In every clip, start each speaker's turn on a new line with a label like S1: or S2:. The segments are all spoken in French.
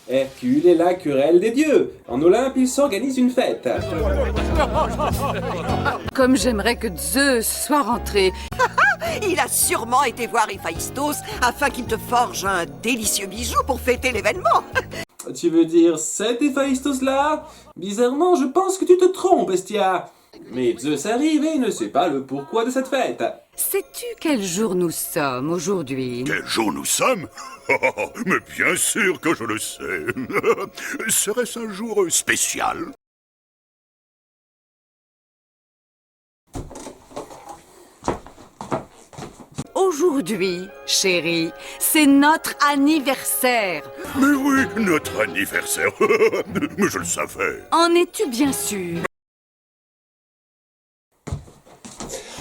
S1: Hercule est la querelle des dieux. En Olympe, il s'organise une fête.
S2: Comme j'aimerais que Zeus soit rentré.
S3: Il a sûrement été voir Héphaïstos afin qu'il te forge un délicieux bijou pour fêter l'événement.
S1: Tu veux dire cet Héphaïstos-là? Bizarrement, je pense que tu te trompes, Estia. Mais Zeus arrive et ne sait pas le pourquoi de cette fête.
S2: Sais-tu quel jour nous sommes aujourd'hui?
S4: Quel jour nous sommes? Mais bien sûr que je le sais. Serait-ce un jour spécial?
S2: Aujourd'hui, chérie, c'est notre anniversaire.
S4: Mais oui, notre anniversaire. Mais je le savais.
S2: En es-tu bien sûr?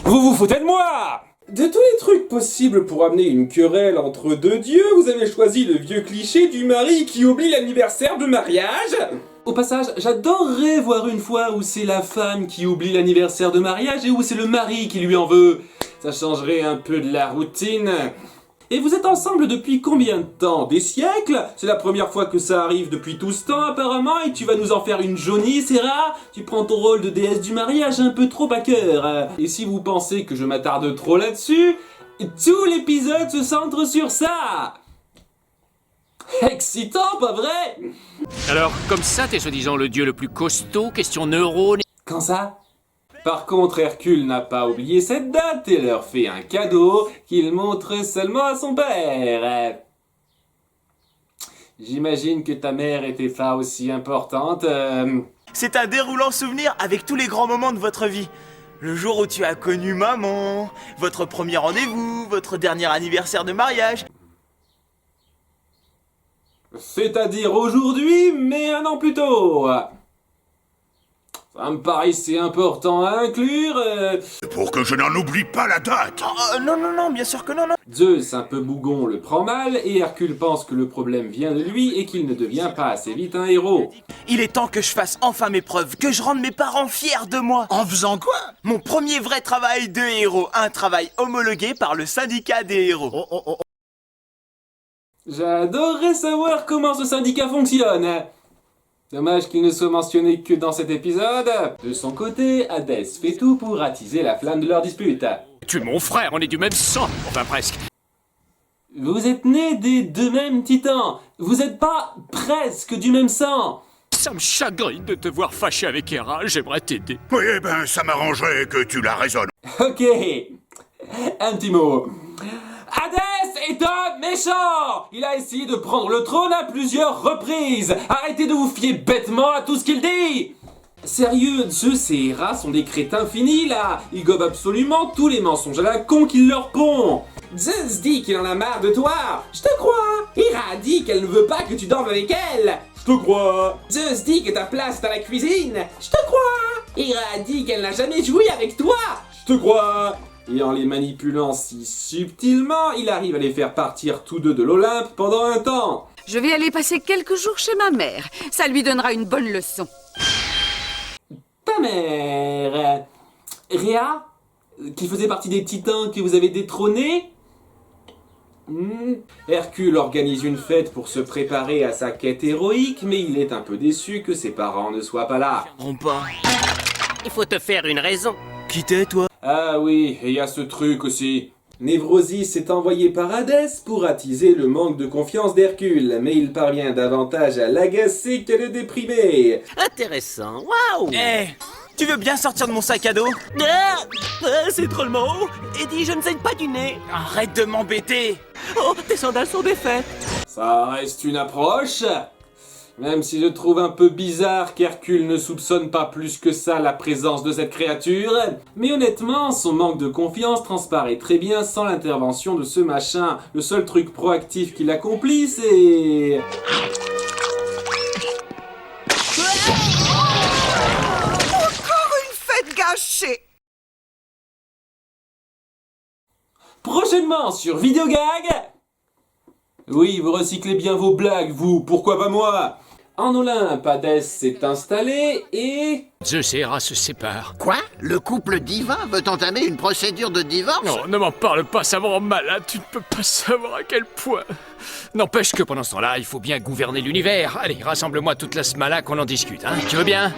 S1: Vous vous foutez de moi! De tous les trucs possibles pour amener une querelle entre deux dieux, vous avez choisi le vieux cliché du mari qui oublie l'anniversaire de mariage? Au passage, j'adorerais voir une fois où c'est la femme qui oublie l'anniversaire de mariage et où c'est le mari qui lui en veut. Ça changerait un peu de la routine. Et vous êtes ensemble depuis combien de temps? Des siècles? C'est la première fois que ça arrive depuis tout ce temps apparemment et tu vas nous en faire une jaunie, Serra? Tu prends ton rôle de déesse du mariage un peu trop à cœur. Et si vous pensez que je m'attarde trop là-dessus, tout l'épisode se centre sur ça. Excitant, pas vrai?
S5: Alors, comme ça, t'es soi-disant le dieu le plus costaud, question neurones.
S1: Quand ça? Par contre, Hercule n'a pas oublié cette date et leur fait un cadeau qu'il montre seulement à son père. J'imagine que ta mère était pas aussi importante.
S6: C'est un déroulant souvenir avec tous les grands moments de votre vie. Le jour où tu as connu maman, votre premier rendez-vous, votre dernier anniversaire de mariage.
S1: C'est-à-dire aujourd'hui, mais un an plus tôt. Ça me paraissait important à inclure.
S4: Pour que je n'en oublie pas la date.
S6: Non, bien sûr que non.
S1: Zeus, un peu bougon, le prend mal et Hercule pense que le problème vient de lui et qu'il ne devient pas assez vite un héros.
S6: Il est temps que je fasse enfin mes preuves, que je rende mes parents fiers de moi.
S7: En faisant quoi?
S6: Mon premier vrai travail de héros, un travail homologué par le syndicat des héros.
S1: J'adorerais savoir comment ce syndicat fonctionne. Dommage qu'il ne soit mentionné que dans cet épisode. De son côté, Hadès fait tout pour attiser la flamme de leur dispute.
S5: Tu es mon frère, on est du même sang. Enfin, presque.
S1: Vous êtes nés des deux mêmes titans. Vous êtes pas presque du même sang.
S5: Ça me chagrine de te voir fâché avec Hera, j'aimerais t'aider.
S4: Oui, eh ben, ça m'arrangerait que tu la raisonnes.
S1: Ok. Un petit mot. Hadès est un méchant! Il a essayé de prendre le trône à plusieurs reprises! Arrêtez de vous fier bêtement à tout ce qu'il dit! Sérieux, Zeus et Hera sont des crétins finis là! Ils gobent absolument tous les mensonges à la con qu'il leur pond! Zeus dit qu'il en a marre de toi! Je te crois! Hera dit qu'elle ne veut pas que tu dormes avec elle! Je te crois! Zeus dit que ta place est dans la cuisine! Je te crois! Hera dit qu'elle n'a jamais joué avec toi! Je te crois! Et en les manipulant si subtilement, il arrive à les faire partir tous deux de l'Olympe pendant un temps.
S2: Je vais aller passer quelques jours chez ma mère. Ça lui donnera une bonne leçon.
S1: Ta mère... Rhea, qui faisait partie des titans que vous avez détrônés. Hercule organise une fête pour se préparer à sa quête héroïque, mais il est un peu déçu que ses parents ne soient pas là.
S6: Pas.
S8: Il faut te faire une raison.
S6: Qui t'es, toi?
S1: Ah oui, et il y a ce truc aussi. Névrosis est envoyé par Hadès pour attiser le manque de confiance d'Hercule, mais il parvient davantage à l'agacer qu'à le déprimer.
S8: Intéressant, waouh.
S6: Tu veux bien sortir de mon sac à dos?
S8: C'est drôlement haut. Eddie, je ne saigne pas du nez.
S6: Arrête de m'embêter.
S8: Oh, tes sandales sont défaites.
S1: Ça reste une approche. Même si je trouve un peu bizarre qu'Hercule ne soupçonne pas plus que ça la présence de cette créature. Mais honnêtement, son manque de confiance transparaît très bien sans l'intervention de ce machin. Le seul truc proactif qu'il accomplit, c'est...
S3: Encore une fête gâchée.
S1: Prochainement sur Vidéogag. Oui, vous recyclez bien vos blagues, vous, pourquoi pas moi? En Olympe, Hadès s'est installé et...
S5: Zeus et Héra se séparent.
S7: Quoi? Le couple divin veut entamer une procédure de divorce?
S5: Non, ne m'en parle pas, ça me rend malade, tu ne peux pas savoir à quel point. N'empêche que pendant ce temps-là, il faut bien gouverner l'univers. Allez, rassemble-moi toute la smala qu'on en discute, hein. Tu veux bien?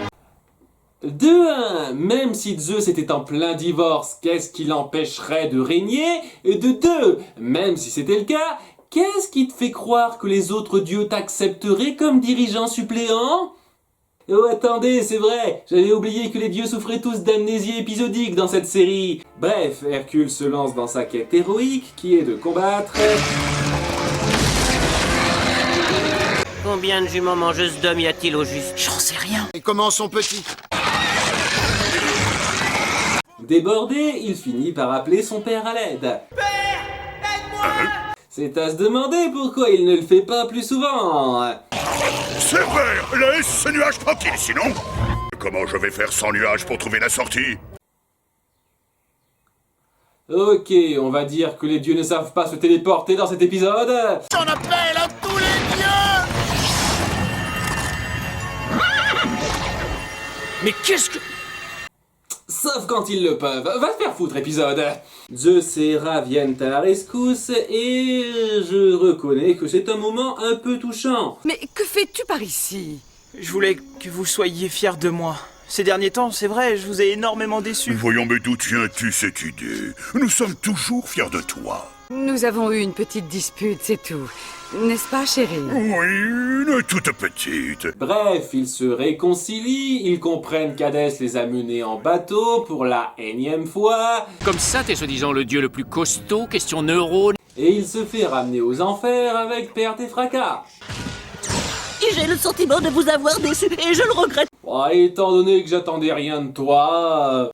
S1: 2-1, même si Zeus était en plein divorce, qu'est-ce qui l'empêcherait de régner? Et de 2, même si c'était le cas, qu'est-ce qui te fait croire que les autres dieux t'accepteraient comme dirigeant suppléant? Oh attendez, c'est vrai, j'avais oublié que les dieux souffraient tous d'amnésie épisodique dans cette série. Bref, Hercule se lance dans sa quête héroïque qui est de combattre...
S8: Combien de juments mangeuses d'hommes y a-t-il au juste?
S6: J'en sais rien.
S7: Et comment sont petits?
S1: Débordé, il finit par appeler son père à l'aide. Père, aide-moi! C'est à se demander pourquoi il ne le fait pas plus souvent.
S4: Cerbère, laisse ce nuage tranquille, sinon... Comment je vais faire sans nuage pour trouver la sortie?
S1: Ok, on va dire que les dieux ne savent pas se téléporter dans cet épisode.
S7: J'en appelle à tous les dieux!
S5: Mais qu'est-ce que...
S1: Sauf quand ils le peuvent. Va te faire foutre, épisode. Zeus et Héra viennent à la rescousse et je reconnais que c'est un moment un peu touchant.
S3: Mais que fais-tu par ici?
S6: Je voulais que vous soyez fiers de moi. Ces derniers temps, c'est vrai, je vous ai énormément déçu.
S4: Voyons, mais d'où tiens-tu cette idée? Nous sommes toujours fiers de toi.
S2: Nous avons eu une petite dispute, c'est tout. N'est-ce pas, chérie?
S4: Oui, une toute petite.
S1: Bref, ils se réconcilient, ils comprennent qu'Hadès les a menés en bateau pour la énième fois,
S5: Comme ça, t'es soi-disant le dieu le plus costaud, question neurones.
S1: et il se fait ramener aux enfers avec perte et fracas.
S8: Et j'ai le sentiment de vous avoir déçu et je le regrette.
S1: Bon, étant donné que j'attendais rien de toi...